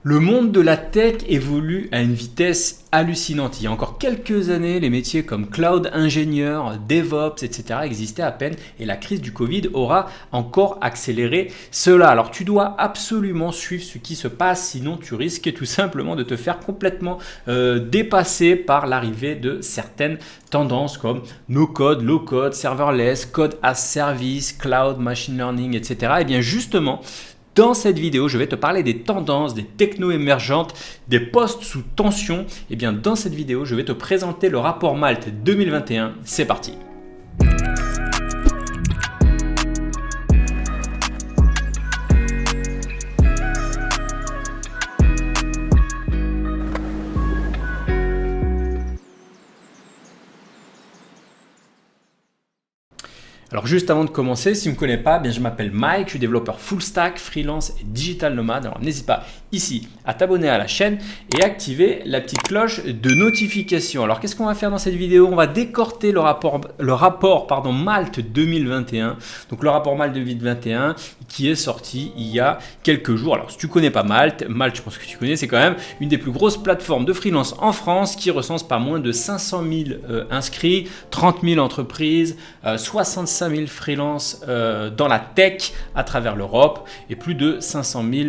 Le monde de la tech évolue à une vitesse hallucinante. Il y a encore quelques années, les métiers comme cloud ingénieur, DevOps, etc. existaient à peine et la crise du Covid aura encore accéléré cela. Alors tu dois absolument suivre ce qui se passe, sinon tu risques tout simplement de te faire complètement dépasser par l'arrivée de certaines tendances comme no code, low code, serverless, code as service, cloud, machine learning, etc. Et bien justement, dans cette vidéo, je vais te parler des tendances, des technos émergentes, des postes sous tension. Et bien dans cette vidéo, je vais te présenter le rapport Malte 2021. C'est parti. Alors juste avant de commencer, si tu ne me connais pas, bien je m'appelle Mike, je suis développeur full stack, freelance et digital nomade. Alors n'hésite pas ici à t'abonner à la chaîne et activer la petite cloche de notification. Alors qu'est-ce qu'on va faire dans cette vidéo? On va décorter le rapport Malte 2021. Donc le rapport Malte 2021 qui est sorti il y a quelques jours. Alors si tu ne connais pas Malte, je pense que tu connais, c'est quand même une des plus grosses plateformes de freelance en France qui recense pas moins de 500 000 inscrits, 30 000 entreprises, 65 000 freelances dans la tech à travers l'Europe et plus de 500 000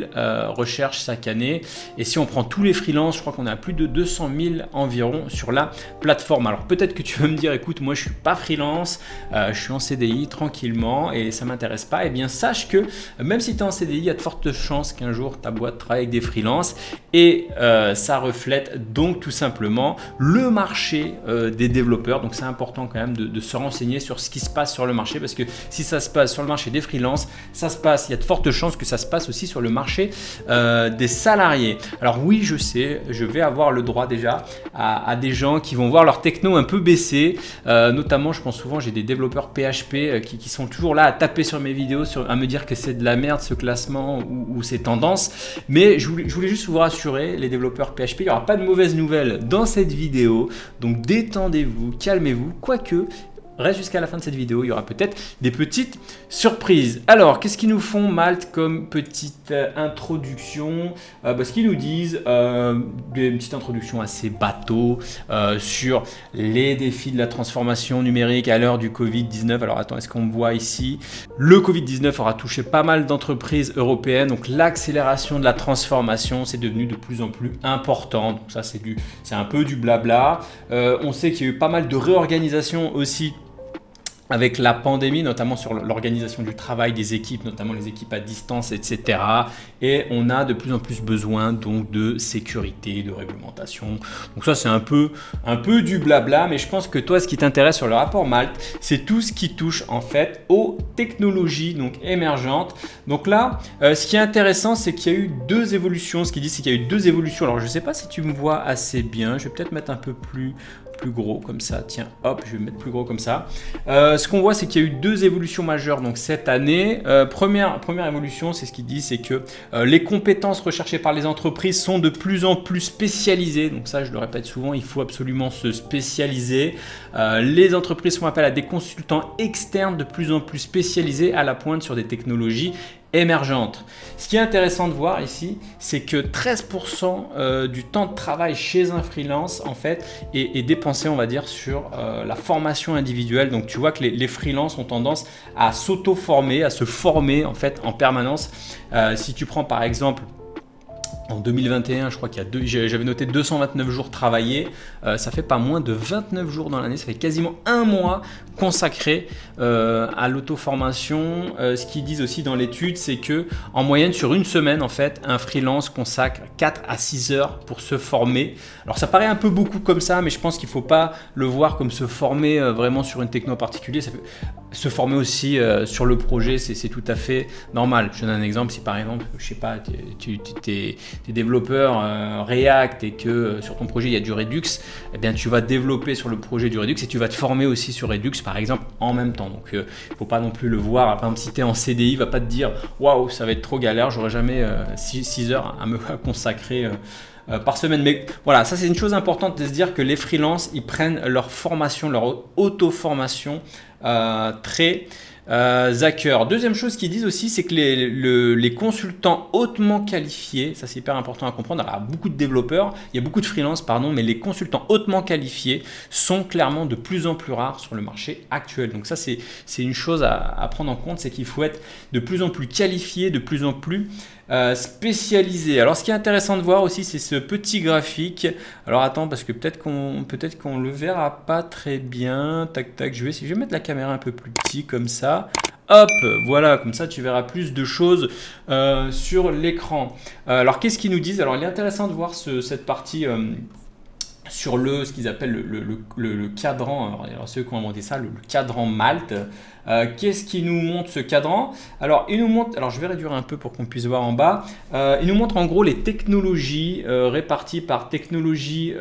recherches chaque année. Et si on prend tous les freelances, je crois qu'on a plus de 200 000 environ sur la plateforme. Alors peut-être que tu vas me dire, écoute, moi je suis pas freelance, je suis en CDI tranquillement et ça m'intéresse pas. Eh bien sache que même si tu es en CDI, il y a de fortes chances qu'un jour ta boîte travaille avec des freelances et ça reflète donc tout simplement le marché des développeurs. Donc c'est important quand même de se renseigner sur ce qui se passe sur le marché, parce que si ça se passe sur le marché des freelances, il y a de fortes chances que ça se passe aussi sur le marché des salariés. Alors oui, je sais, je vais avoir le droit déjà à des gens qui vont voir leur techno un peu baisser, notamment je pense souvent j'ai des développeurs PHP qui sont toujours là à taper sur mes vidéos, à me dire que c'est de la merde ce classement ou ces tendances, mais je voulais juste vous rassurer, les développeurs PHP, il n'y aura pas de mauvaises nouvelles dans cette vidéo, donc détendez-vous, calmez-vous, quoique reste jusqu'à la fin de cette vidéo, il y aura peut-être des petites surprises. Alors, qu'est-ce qu'ils nous font Malte comme petite introduction? Ce qu'ils nous disent, une petite introduction assez bateau sur les défis de la transformation numérique à l'heure du Covid-19. Alors attends, est-ce qu'on me voit ici? Le Covid-19 aura touché pas mal d'entreprises européennes, donc l'accélération de la transformation, c'est devenu de plus en plus important. Donc ça, c'est un peu du blabla. On sait qu'il y a eu pas mal de réorganisation aussi avec la pandémie, notamment sur l'organisation du travail des équipes, notamment les équipes à distance, etc. Et on a de plus en plus besoin donc de sécurité, de réglementation. Donc ça, c'est un peu du blabla, mais je pense que toi, ce qui t'intéresse sur le rapport Malte, c'est tout ce qui touche en fait aux technologies donc émergentes. Donc là, ce qui est intéressant, c'est qu'il y a eu deux évolutions. Ce qu'ils disent, c'est qu'il y a eu deux évolutions. Alors, je ne sais pas si tu me vois assez bien. Je vais peut-être mettre un peu plus gros comme ça, tiens, hop, je vais mettre plus gros comme ça. Ce qu'on voit, c'est qu'il y a eu deux évolutions majeures donc cette année. Première évolution, c'est ce qu'ils disent, c'est que les compétences recherchées par les entreprises sont de plus en plus spécialisées. Donc ça, je le répète souvent, il faut absolument se spécialiser. Les entreprises font appel à des consultants externes de plus en plus spécialisés à la pointe sur des technologies émergentes. Ce qui est intéressant de voir ici, c'est que 13% du temps de travail chez un freelance en fait est dépensé, on va dire, sur la formation individuelle. Donc tu vois que les freelances ont tendance à s'auto-former, à se former en fait en permanence. Si tu prends par exemple en 2021, je crois j'avais noté 229 jours travaillés, ça fait pas moins de 29 jours dans l'année, ça fait quasiment un mois consacré à l'auto-formation. Ce qu'ils disent aussi dans l'étude, c'est que en moyenne sur une semaine, en fait, un freelance consacre 4 à 6 heures pour se former. Alors ça paraît un peu beaucoup comme ça, mais je pense qu'il ne faut pas le voir comme se former vraiment sur une techno particulière. Se former aussi sur le projet, c'est tout à fait normal. Je donne un exemple, si par exemple, je sais pas, tu es développeur React et que sur ton projet il y a du Redux, eh bien tu vas développer sur le projet du Redux et tu vas te former aussi sur Redux par exemple en même temps. Donc il ne faut pas non plus le voir. Par exemple, si tu es en CDI, il ne va pas te dire waouh, ça va être trop galère, j'aurai jamais 6 heures à me consacrer par semaine. Mais voilà, ça c'est une chose importante de se dire que les freelances, ils prennent leur formation, leur auto-formation très Zacker. Deuxième chose qu'ils disent aussi, c'est que les consultants hautement qualifiés, ça c'est hyper important à comprendre, alors, il y a beaucoup de développeurs, il y a beaucoup de freelance, pardon, mais les consultants hautement qualifiés sont clairement de plus en plus rares sur le marché actuel. Donc ça c'est une chose à prendre en compte, c'est qu'il faut être de plus en plus qualifié, de plus en plus spécialisé. Alors ce qui est intéressant de voir aussi, c'est ce petit graphique. Alors attends, parce que peut-être qu'on le verra pas très bien. Tac tac, je vais mettre la caméra un peu plus petit comme ça. Hop, voilà, comme ça tu verras plus de choses sur l'écran. Alors qu'est-ce qu'ils nous disent? Alors il est intéressant de voir cette partie sur ce qu'ils appellent le cadran. Alors ceux qui ont inventé ça, le cadran Malte. Qu'est-ce qui nous montre ce cadran? Alors il nous montre, alors je vais réduire un peu pour qu'on puisse voir en bas. Il nous montre en gros les technologies réparties par technologies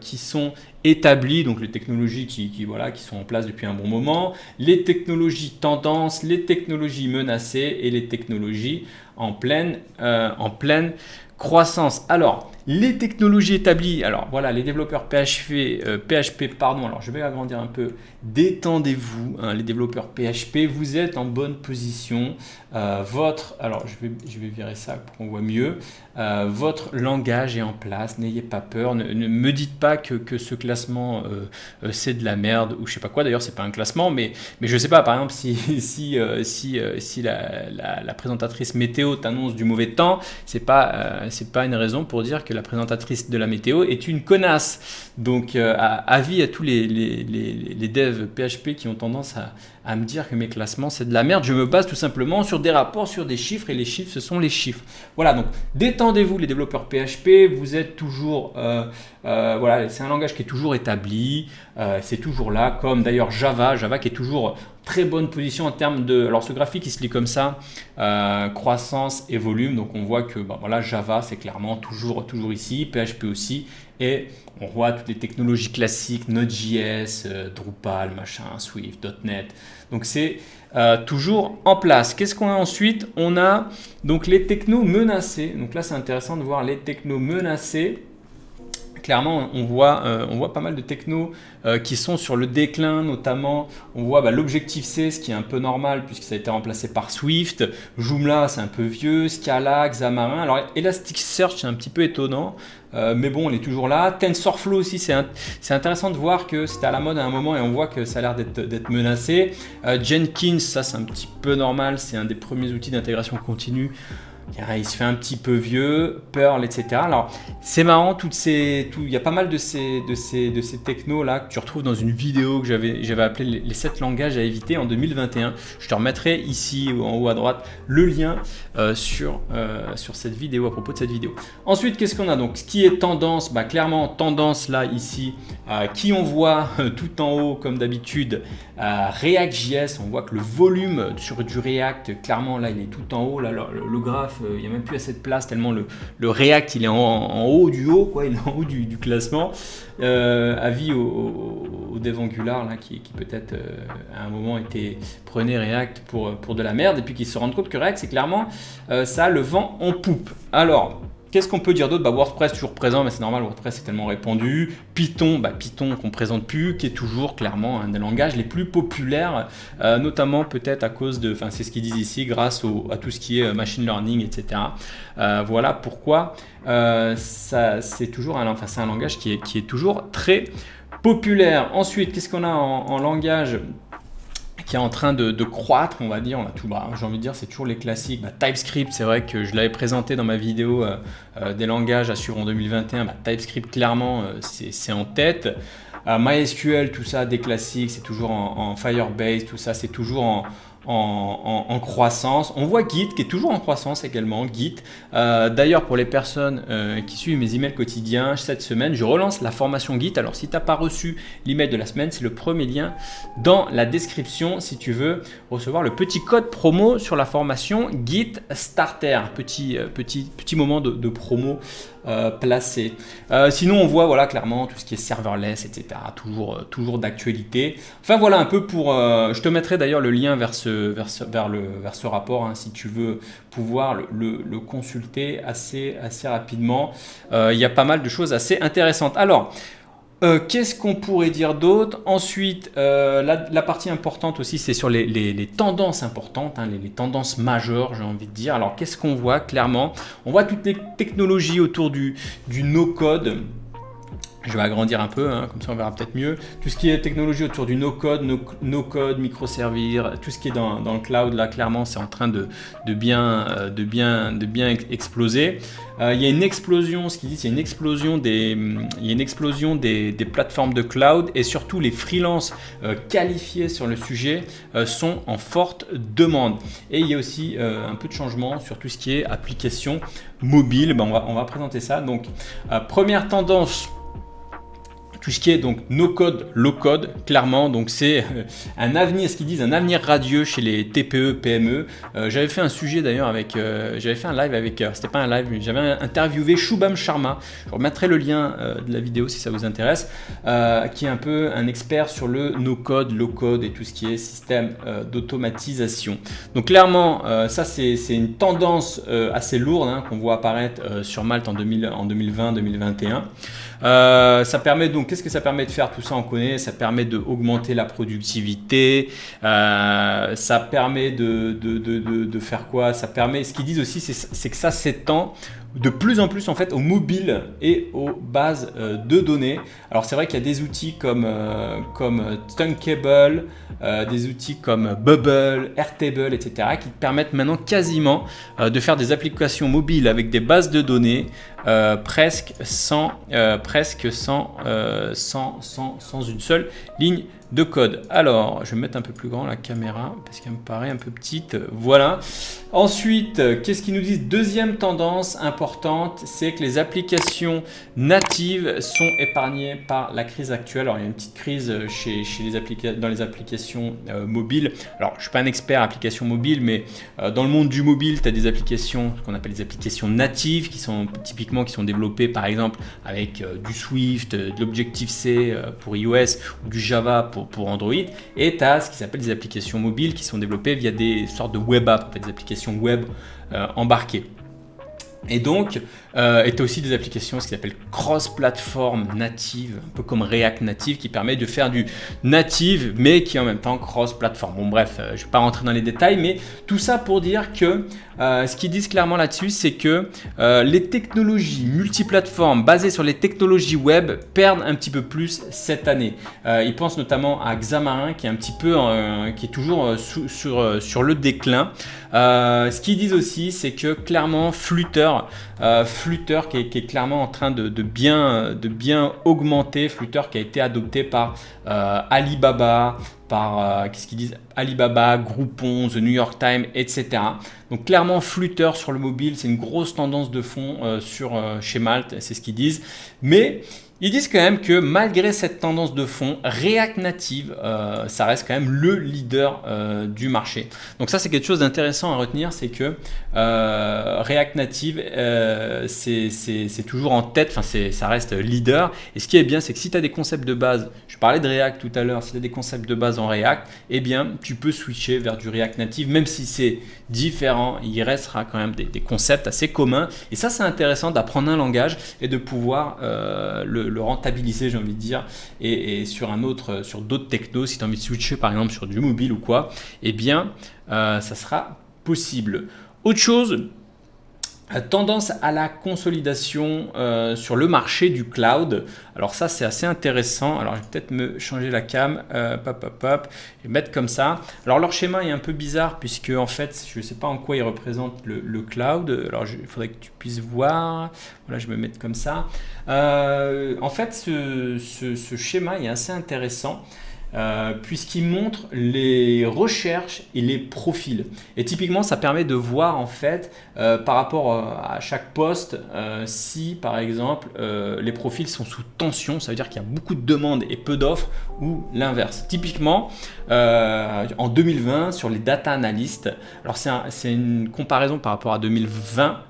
qui sont établies, donc les technologies qui sont en place depuis un bon moment, les technologies tendances, les technologies menacées et les technologies en pleine croissance. Alors, les technologies établies, alors voilà, les développeurs PHP, pardon, alors je vais agrandir un peu, détendez-vous, hein, les développeurs PHP, vous êtes en bonne position. Alors je vais virer ça pour qu'on voit mieux. Votre langage est en place, n'ayez pas peur, ne me dites pas que ce classement c'est de la merde ou je sais pas quoi. D'ailleurs c'est pas un classement, mais je sais pas, par exemple si la présentatrice météo t'annonce du mauvais temps, c'est pas une raison pour dire que la présentatrice de la météo est une connasse. Donc avis à tous les devs PHP qui ont tendance à me dire que mes classements c'est de la merde. Je me base tout simplement sur des rapports, sur des chiffres, et les chiffres ce sont les chiffres. Voilà, donc détendez-vous les développeurs PHP, vous êtes toujours, voilà, c'est un langage qui est toujours établi, c'est toujours là, comme d'ailleurs Java qui est toujours très bonne position en termes de, alors ce graphique il se lit comme ça, croissance et volume, donc on voit que voilà, Java c'est clairement toujours ici, PHP aussi, et on voit toutes les technologies classiques, Node.js, Drupal, machin, Swift, .NET, donc c'est toujours en place. Qu'est-ce qu'on a ensuite? On a donc les technos menacés, donc là c'est intéressant de voir les technos menacés. Clairement, on voit pas mal de technos qui sont sur le déclin, notamment on voit l'Objective-C, ce qui est un peu normal puisque ça a été remplacé par Swift. Joomla, c'est un peu vieux, Scala, Xamarin. Alors Elasticsearch, c'est un petit peu étonnant, mais bon, on est toujours là. TensorFlow aussi, c'est intéressant de voir que c'était à la mode à un moment et on voit que ça a l'air d'être menacé. Jenkins, ça c'est un petit peu normal, c'est un des premiers outils d'intégration continue. Il se fait un petit peu vieux, Perl, etc. Alors, c'est marrant, il y a pas mal de ces technos là que tu retrouves dans une vidéo que j'avais appelée les 7 langages à éviter en 2021. Je te remettrai ici en haut à droite le lien sur cette vidéo, à propos de cette vidéo. Ensuite, qu'est-ce qu'on a donc? Ce qui est tendance, clairement tendance là ici, qui on voit tout en haut comme d'habitude, React.js. On voit que le volume sur du React, clairement là il est tout en haut, là le graphe, il n'y a même plus assez de place tellement le React il est en haut du haut, quoi, il est en haut du classement. Avis au dev Angular là, qui peut-être à un moment prenait React pour de la merde et puis qui se rendent compte que React c'est clairement ça a le vent en poupe. Alors qu'est-ce qu'on peut dire d'autre? WordPress toujours présent, mais c'est normal, WordPress est tellement répandu. Python, Python qu'on ne présente plus, qui est toujours clairement un des langages les plus populaires, notamment peut-être à cause de, c'est ce qu'ils disent ici, grâce à tout ce qui est machine learning, etc. Voilà pourquoi c'est toujours c'est un langage qui est toujours très populaire. Ensuite, qu'est-ce qu'on a en langage qui est en train de croître, on va dire, on a tout, j'ai envie de dire, c'est toujours les classiques. TypeScript, c'est vrai que je l'avais présenté dans ma vidéo des langages à suivre en 2021. TypeScript, clairement, c'est en tête. MySQL, tout ça, des classiques, c'est toujours en Firebase, tout ça, c'est toujours en croissance. On voit Git qui est toujours en croissance également, Git. D'ailleurs, pour les personnes qui suivent mes emails quotidiens, cette semaine, je relance la formation Git. Alors, si tu n'as pas reçu l'email de la semaine, c'est le premier lien dans la description si tu veux recevoir le petit code promo sur la formation Git Starter. Petit moment de promo placé. Sinon, on voit voilà, clairement tout ce qui est serverless, etc. Toujours d'actualité. Enfin, voilà un peu pour... je te mettrai d'ailleurs le lien vers ce rapport hein, si tu veux pouvoir le consulter assez rapidement. Il y a pas mal de choses assez intéressantes. Alors, Qu'est-ce qu'on pourrait dire d'autre? Ensuite, la partie importante aussi, c'est sur les tendances importantes, hein, les tendances majeures, j'ai envie de dire. Alors, qu'est-ce qu'on voit clairement? On voit toutes les technologies autour du no-code. Je vais agrandir un peu, hein, comme ça on verra peut-être mieux. Tout ce qui est technologie autour du no-code, no-code, microservices, tout ce qui est dans le cloud, là clairement c'est en train de bien exploser. Il y a une explosion, ce qu'ils disent, il y a une explosion des plateformes de cloud et surtout les freelances qualifiés sur le sujet sont en forte demande. Et il y a aussi un peu de changement sur tout ce qui est application mobile. Ben, on va présenter ça. Donc première tendance, tout ce qui est donc no code, low code, clairement, donc c'est un avenir, ce qu'ils disent, un avenir radieux chez les TPE, PME. J'avais fait un sujet d'ailleurs j'avais fait un live avec, c'était pas un live, mais j'avais interviewé Shubham Sharma. Je remettrai le lien de la vidéo si ça vous intéresse, qui est un peu un expert sur le no code, low code et tout ce qui est système d'automatisation. Donc clairement, ça c'est une tendance assez lourde hein, qu'on voit apparaître sur Malte en 2020-2021. Ça permet donc, qu'est-ce que ça permet de faire? Tout ça on connaît, ça permet d'augmenter la productivité, ça permet de faire quoi? Ça permet, ce qu'ils disent aussi, c'est que ça s'étend de plus en plus en fait au mobile et aux bases de données. Alors c'est vrai qu'il y a des outils comme Thunkable, des outils comme Bubble, Airtable, etc. qui te permettent maintenant quasiment de faire des applications mobiles avec des bases de données presque sans une seule ligne de code. Alors, je vais mettre un peu plus grand la caméra parce qu'elle me paraît un peu petite. Voilà. Ensuite, qu'est-ce qu'ils nous disent? Deuxième tendance importante, c'est que les applications natives sont épargnées par la crise actuelle. Alors, il y a une petite crise dans les applications mobiles. Alors, je ne suis pas un expert applications mobiles, mais dans le monde du mobile, tu as des applications, ce qu'on appelle des applications natives, qui sont développées par exemple avec du Swift, de l'Objective-C pour iOS ou du Java pour Android, et tu as ce qui s'appelle des applications mobiles qui sont développées via des sortes de web apps, en fait, des applications web embarquées. Et donc, tu as aussi des applications, ce qu'ils appellent cross-platform native, un peu comme React Native, qui permet de faire du native, mais qui est en même temps cross-platform. Bon bref, je ne vais pas rentrer dans les détails, mais tout ça pour dire que ce qu'ils disent clairement là-dessus, c'est que les technologies multiplateformes basées sur les technologies web perdent un petit peu plus cette année. Ils pensent notamment à Xamarin, qui est un petit peu, qui est toujours sur le déclin. Ce qu'ils disent aussi, c'est que clairement Flutter qui est clairement en train de bien augmenter, Flutter qui a été adopté par Alibaba, qu'est-ce qu'ils disent, Alibaba, Groupon, The New York Times, etc. Donc clairement Flutter sur le mobile, c'est une grosse tendance de fond chez Malte, c'est ce qu'ils disent. Mais ils disent quand même que malgré cette tendance de fond, React Native, ça reste quand même le leader du marché. Donc ça, c'est quelque chose d'intéressant à retenir, c'est que React Native, c'est toujours en tête, ça reste leader. Et ce qui est bien, c'est que si tu as des concepts de base, je parlais de React tout à l'heure, si tu as des concepts de base en React, eh bien, tu peux switcher vers du React Native, même si c'est différent, il restera quand même des concepts assez communs. Et ça, c'est intéressant d'apprendre un langage et de pouvoir le rentabiliser, j'ai envie de dire, et sur d'autres technos, si tu as envie de switcher par exemple sur du mobile ou quoi, eh bien ça sera possible. Autre chose, tendance à la consolidation sur le marché du cloud. Alors ça, c'est assez intéressant. Alors je vais peut-être me changer la cam, je vais mettre comme ça. Alors leur schéma est un peu bizarre puisque en fait, je ne sais pas en quoi il représente le cloud. Alors il faudrait que tu puisses voir. Voilà, je vais me mettre comme ça. En fait, ce schéma est assez intéressant. Puisqu'il montre les recherches et les profils. Et typiquement, ça permet de voir en fait par rapport à chaque poste si par exemple les profils sont sous tension, ça veut dire qu'il y a beaucoup de demandes et peu d'offres, ou l'inverse. Typiquement, en 2020 sur les data analysts, alors c'est une comparaison par rapport à 2020.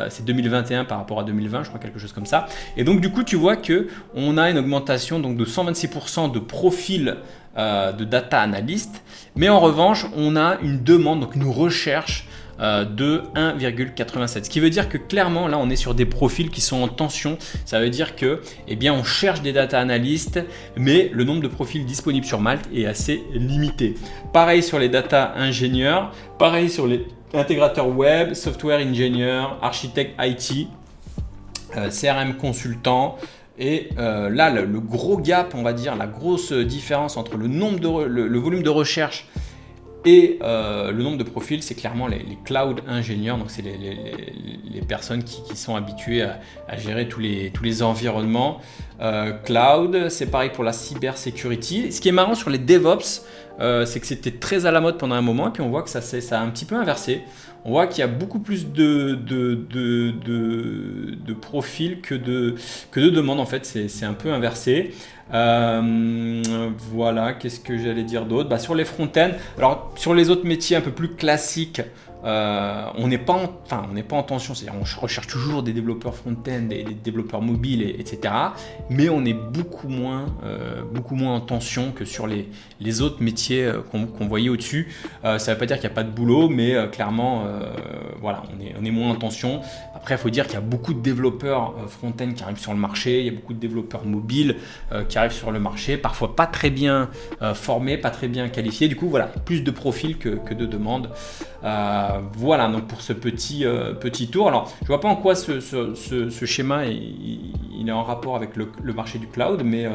C'est 2021 par rapport à 2020, je crois, quelque chose comme ça. Et donc du coup, tu vois que on a une augmentation donc de 126% de profils de data analyst, mais en revanche, on a une demande, donc une recherche de 1,87. Ce qui veut dire que clairement, là, on est sur des profils qui sont en tension. Ça veut dire que, eh bien, on cherche des data analystes, mais le nombre de profils disponibles sur Malte est assez limité. Pareil sur les data ingénieurs, pareil sur les intégrateurs web, software ingénieur, architecte IT, CRM consultant. Et là, le gros gap, on va dire, la grosse différence entre le volume de recherche et le nombre de profils, c'est clairement les cloud ingénieurs. Donc, c'est les personnes qui sont habituées à gérer tous les environnements. Cloud, c'est pareil pour la cybersécurité. Ce qui est marrant sur les DevOps, c'est que c'était très à la mode pendant un moment, et puis on voit que ça a un petit peu inversé. On voit qu'il y a beaucoup plus de profils que de demandes. En fait, c'est un peu inversé. Voilà, qu'est-ce que j'allais dire d'autre? Sur les front-end, alors sur les autres métiers un peu plus classiques, on n'est pas en tension, c'est-à-dire on recherche toujours des développeurs front-end, des développeurs mobiles, etc. Mais on est beaucoup moins en tension que sur les autres métiers qu'on voyait au-dessus. Ça ne veut pas dire qu'il n'y a pas de boulot, mais clairement, voilà, on est moins en tension. Après, il faut dire qu'il y a beaucoup de développeurs front-end qui arrivent sur le marché, il y a beaucoup de développeurs mobiles qui arrivent sur le marché, parfois pas très bien formés, pas très bien qualifiés. Du coup, voilà, plus de profils que de demandes. Voilà, donc pour ce petit tour. Alors, je ne vois pas en quoi ce schéma il est en rapport avec le marché du cloud, mais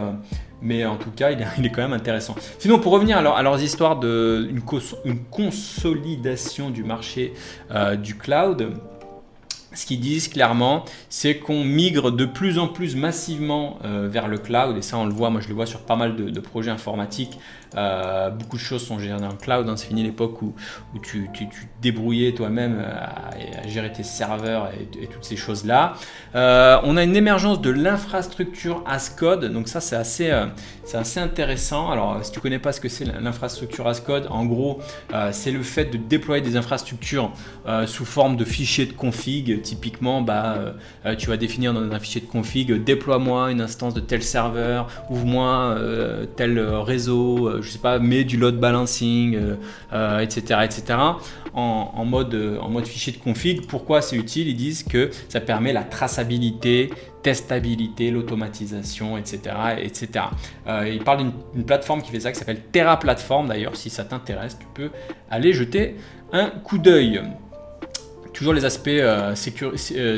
en tout cas, il est quand même intéressant. Sinon, pour revenir à leurs histoires d'une consolidation du marché du cloud, ce qu'ils disent clairement, c'est qu'on migre de plus en plus massivement vers le cloud. Et ça, on le voit, moi je le vois sur pas mal de projets informatiques. Beaucoup de choses sont gérées dans le cloud. C'est fini l'époque où tu te débrouillais toi-même à gérer tes serveurs et toutes ces choses-là. On a une émergence de l'infrastructure as code. Donc ça, c'est assez intéressant. Alors, si tu ne connais pas ce que c'est l'infrastructure as code, en gros, c'est le fait de déployer des infrastructures sous forme de fichiers de config. Typiquement, tu vas définir dans un fichier de config, déploie-moi une instance de tel serveur, ouvre-moi tel réseau, je sais pas, mets du load balancing, etc. En mode fichier de config. Pourquoi c'est utile? Ils disent que ça permet la traçabilité, testabilité, l'automatisation, etc. Ils parlent d'une plateforme qui fait ça, qui s'appelle Terra Platform. D'ailleurs, si ça t'intéresse, tu peux aller jeter un coup d'œil. Toujours les aspects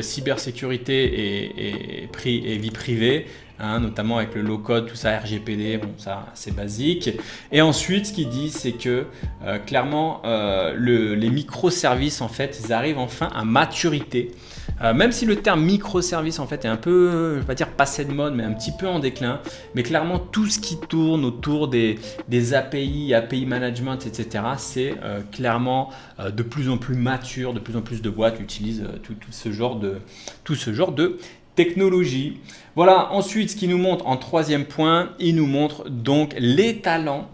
cybersécurité et vie privée, notamment avec le low-code, tout ça, RGPD, bon, ça c'est basique. Et ensuite, ce qu'ils disent, c'est que clairement, les microservices, en fait, ils arrivent enfin à maturité. Même si le terme microservice en fait est un peu, je vais pas dire passé de mode, mais un petit peu en déclin, mais clairement tout ce qui tourne autour des API management, etc. c'est clairement de plus en plus mature, de plus en plus de boîtes utilisent tout ce genre de technologie. Voilà, ensuite ce qui nous montre en troisième point, il nous montre donc les talents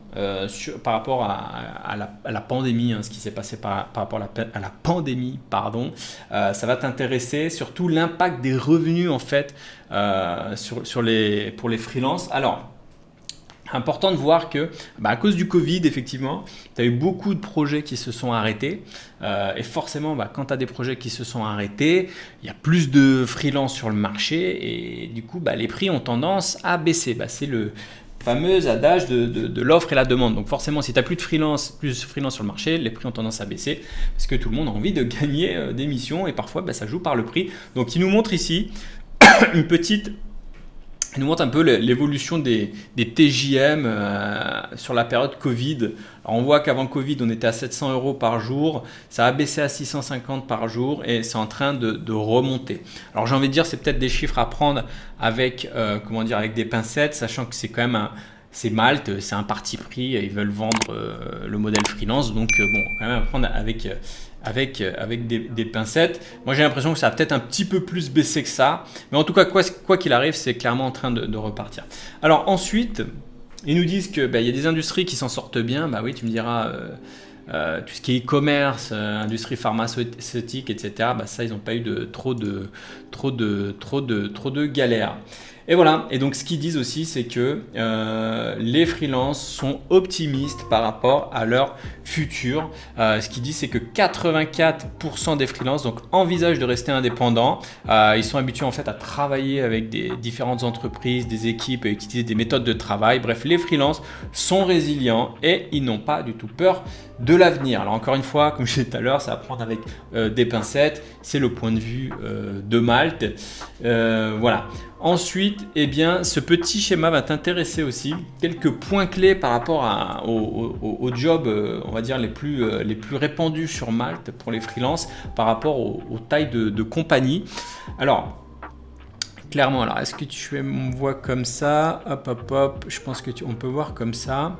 par rapport à la pandémie, ce qui s'est passé par rapport à la pandémie, pardon. Ça va t'intéresser, surtout l'impact des revenus en fait pour les freelances. Alors, important de voir que à cause du Covid, effectivement, tu as eu beaucoup de projets qui se sont arrêtés. Et forcément, quand tu as des projets qui se sont arrêtés, il y a plus de freelance sur le marché et du coup, les prix ont tendance à baisser. C'est le fameux adage de l'offre et la demande. Donc forcément, si tu n'as plus de freelance sur le marché, les prix ont tendance à baisser parce que tout le monde a envie de gagner des missions et parfois, ça joue par le prix. Donc, il nous montre ici il nous montre un peu l'évolution des TJM sur la période Covid. Alors on voit qu'avant Covid, on était à 700 € par jour. Ça a baissé à 650 par jour et c'est en train de remonter. Alors j'ai envie de dire, c'est peut-être des chiffres à prendre avec des pincettes, sachant que c'est quand même c'est Malte, c'est un parti pris. Ils veulent vendre le modèle freelance. Donc quand même à prendre avec des pincettes. Moi j'ai l'impression que ça a peut-être un petit peu plus baissé que ça, mais en tout cas quoi qu'il arrive, c'est clairement en train de repartir. Alors ensuite, ils nous disent que y a des industries qui s'en sortent bien. Oui, tu me diras tout ce qui est e-commerce, industrie pharmaceutique, etc. Ça, ils n'ont pas eu trop de galères. Et voilà, et donc ce qu'ils disent aussi, c'est que les freelances sont optimistes par rapport à leur futur. Ce qu'ils disent, c'est que 84% des freelances donc, envisagent de rester indépendants. Ils sont habitués en fait à travailler avec des différentes entreprises, des équipes, et utiliser des méthodes de travail. Bref, les freelances sont résilients et ils n'ont pas du tout peur de l'avenir. Alors encore une fois, comme je disais tout à l'heure, ça va prendre avec des pincettes. C'est le point de vue de Malte. Voilà. Ensuite, eh bien, ce petit schéma va t'intéresser aussi. Quelques points clés par rapport aux jobs, on va dire, les plus répandus sur Malte pour les freelances par rapport aux tailles de compagnie. Alors, clairement, alors est-ce que tu me vois comme ça? Hop, hop, hop. Je pense qu'on peut voir comme ça.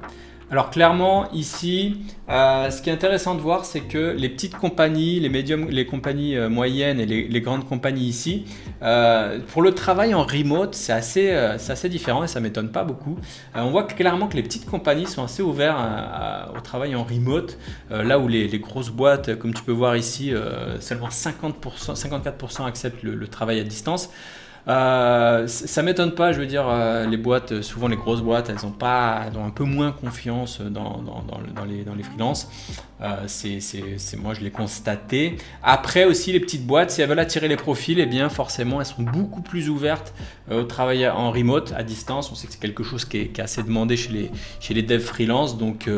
Alors clairement ici, ce qui est intéressant de voir, c'est que les petites compagnies, les compagnies moyennes et les grandes compagnies ici, pour le travail en remote, c'est assez différent et ça ne m'étonne pas beaucoup. On voit clairement que les petites compagnies sont assez ouvertes au travail en remote, là où les grosses boîtes, comme tu peux voir ici, seulement 54% acceptent le travail à distance. Ça m'étonne pas, je veux dire, les boîtes, souvent les grosses boîtes, elles ont un peu moins confiance dans les freelances. Moi, je l'ai constaté. Après aussi, les petites boîtes, si elles veulent attirer les profils, eh bien forcément, elles sont beaucoup plus ouvertes au travail en remote, à distance. On sait que c'est quelque chose qui est assez demandé chez les devs freelance. Donc,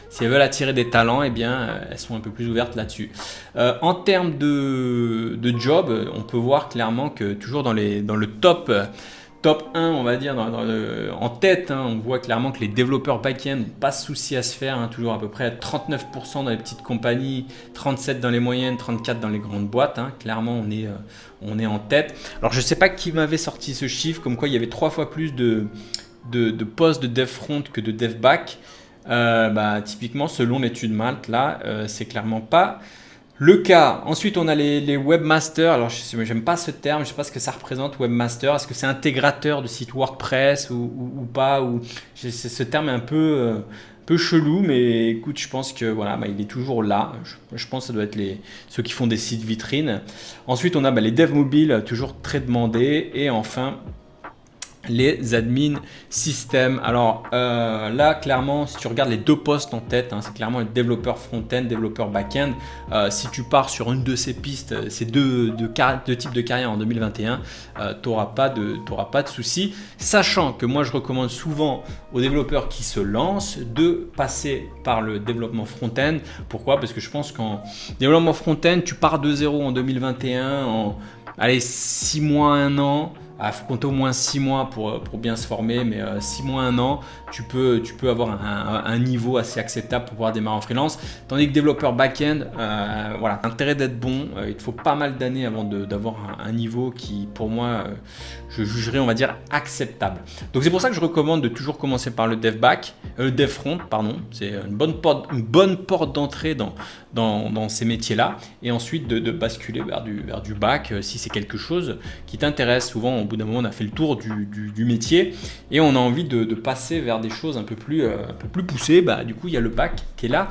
si elles veulent attirer des talents, eh bien, elles sont un peu plus ouvertes là-dessus. En termes de job, on peut voir clairement que toujours dans le top 1, on va dire, en tête, hein, on voit clairement que les développeurs back-end n'ont pas de souci à se faire, hein, toujours à peu près 39% dans les petites compagnies, 37% dans les moyennes, 34% dans les grandes boîtes. Hein, clairement, on est en tête. Alors, je ne sais pas qui m'avait sorti ce chiffre, comme quoi il y avait 3 fois plus de postes de dev front que de dev back. Typiquement, selon l'étude Malte, là, c'est clairement pas le cas. Ensuite, on a les webmasters. Alors, j'aime pas ce terme, je sais pas ce que ça représente, webmaster. Est-ce que c'est intégrateur de site WordPress ou pas ce terme est un peu chelou, mais écoute, je pense que voilà, il est toujours là. Je pense que ça doit être ceux qui font des sites vitrines. Ensuite, on a les devs mobiles, toujours très demandés. Et enfin, les admin système. Alors là, clairement, si tu regardes les deux postes en tête, hein, c'est clairement le développeur front-end, développeur back-end. Si tu pars sur une de ces pistes, ces deux types de carrière en 2021, tu n'auras pas de soucis. Sachant que moi, je recommande souvent aux développeurs qui se lancent de passer par le développement front-end. Pourquoi? Parce que je pense qu'en développement front-end, tu pars de zéro en 2021, en 6 mois, 1 an. Il faut compter au moins 6 mois pour bien se former, mais 6 mois, 1 an, tu peux avoir un niveau assez acceptable pour pouvoir démarrer en freelance. Tandis que développeur back-end, voilà, intérêt d'être bon, il te faut pas mal d'années avant d'avoir un niveau qui, pour moi, je jugerais, on va dire, acceptable. Donc c'est pour ça que je recommande de toujours commencer par le dev front, pardon. C'est une bonne porte d'entrée dans ces métiers-là, et ensuite de basculer vers du back si c'est quelque chose qui t'intéresse. Souvent, au bout d'un moment, on a fait le tour du métier et on a envie de passer vers des choses un peu plus poussées. Du coup, il y a le back qui est là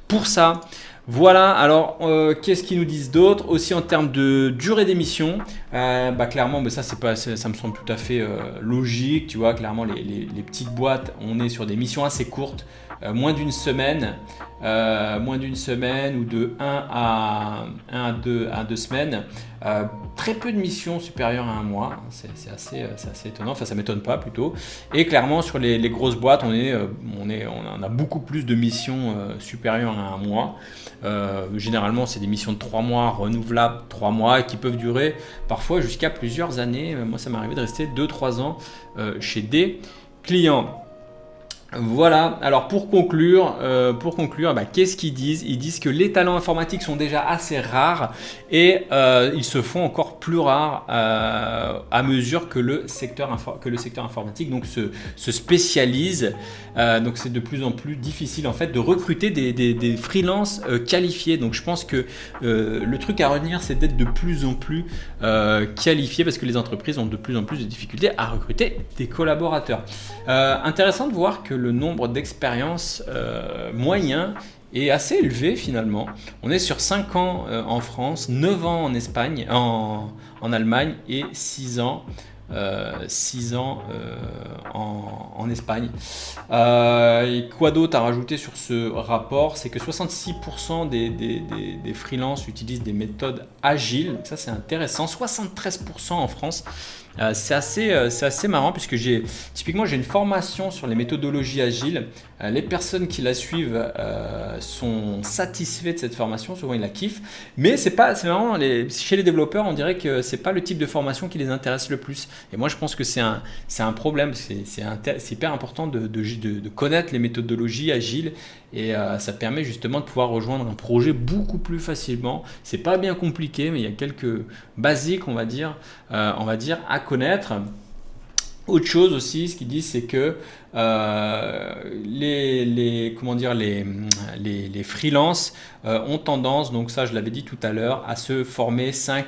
pour ça. Voilà, alors qu'est-ce qu'ils nous disent d'autre? Aussi en termes de durée d'émission, clairement, ça me semble tout à fait logique. Tu vois, clairement, les petites boîtes, on est sur des missions assez courtes, moins d'une semaine ou de 1 à 2 semaines. Très peu de missions supérieures à 1 mois, c'est assez étonnant, enfin ça m'étonne pas plutôt. Et clairement sur les grosses boîtes, on a beaucoup plus de missions supérieures à 1 mois. Généralement c'est des missions de 3 mois, renouvelables 3 mois, qui peuvent durer parfois jusqu'à plusieurs années. Moi ça m'est arrivé de rester 2-3 ans chez des clients. Voilà, alors pour conclure, qu'est-ce qu'ils disent? Ils disent que les talents informatiques sont déjà assez rares et ils se font encore plus rares à mesure que le secteur informatique donc se spécialise. Donc c'est de plus en plus difficile en fait de recruter des freelances qualifiés. Donc je pense que le truc à retenir, c'est d'être de plus en plus qualifié, parce que les entreprises ont de plus en plus de difficultés à recruter des collaborateurs. Intéressant de voir que le nombre d'expériences moyen est assez élevé finalement. On est sur 5 ans en France, 9 ans en Espagne, en Allemagne et 6 ans 6 ans en Espagne. Et quoi d'autre à rajouter sur ce rapport? C'est que 66% des freelances utilisent des méthodes agiles. Ça, c'est intéressant. 73% en France. C'est assez marrant puisque typiquement j'ai une formation sur les méthodologies agiles. Les personnes qui la suivent sont satisfaits de cette formation, souvent ils la kiffent. Mais c'est vraiment chez les développeurs, on dirait que c'est pas le type de formation qui les intéresse le plus. Et moi je pense que c'est un problème. C'est hyper important de connaître les méthodologies agiles et ça permet justement de pouvoir rejoindre un projet beaucoup plus facilement. C'est pas bien compliqué, mais il y a quelques basiques, on va dire, à connaître. Autre chose aussi, ce qu'ils disent, c'est que les freelances ont tendance, donc ça je l'avais dit tout à l'heure, à se former 5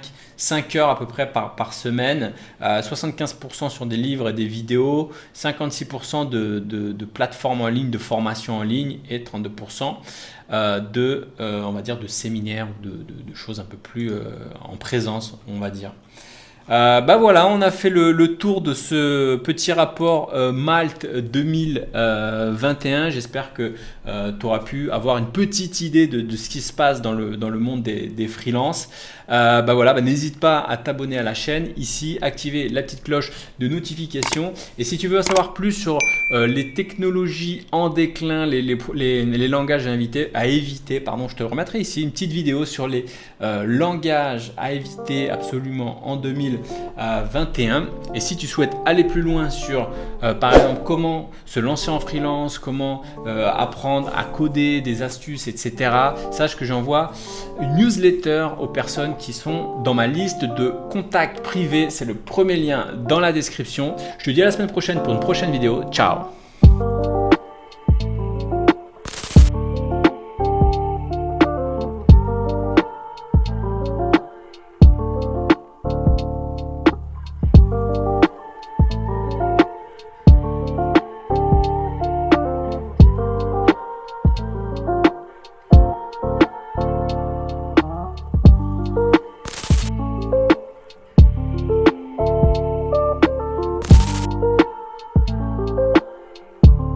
heures à peu près par semaine, 75% sur des livres et des vidéos, 56% de plateformes en ligne, de formation en ligne et 32% on va dire de séminaires ou de choses un peu plus en présence, on va dire. Voilà, on a fait le tour de ce petit rapport Malte 2021. J'espère que tu auras pu avoir une petite idée de ce qui se passe dans le monde des freelances. N'hésite pas à t'abonner à la chaîne, ici, activer la petite cloche de notification. Et si tu veux en savoir plus sur les technologies en déclin, les langages à éviter, je te remettrai ici une petite vidéo sur les langages à éviter absolument en 2021. Et si tu souhaites aller plus loin sur, par exemple, comment se lancer en freelance, comment apprendre à coder, des astuces, etc., sache que j'envoie une newsletter aux personnes qui sont dans ma liste de contacts privés. C'est le premier lien dans la description. Je te dis à la semaine prochaine pour une prochaine vidéo. Ciao!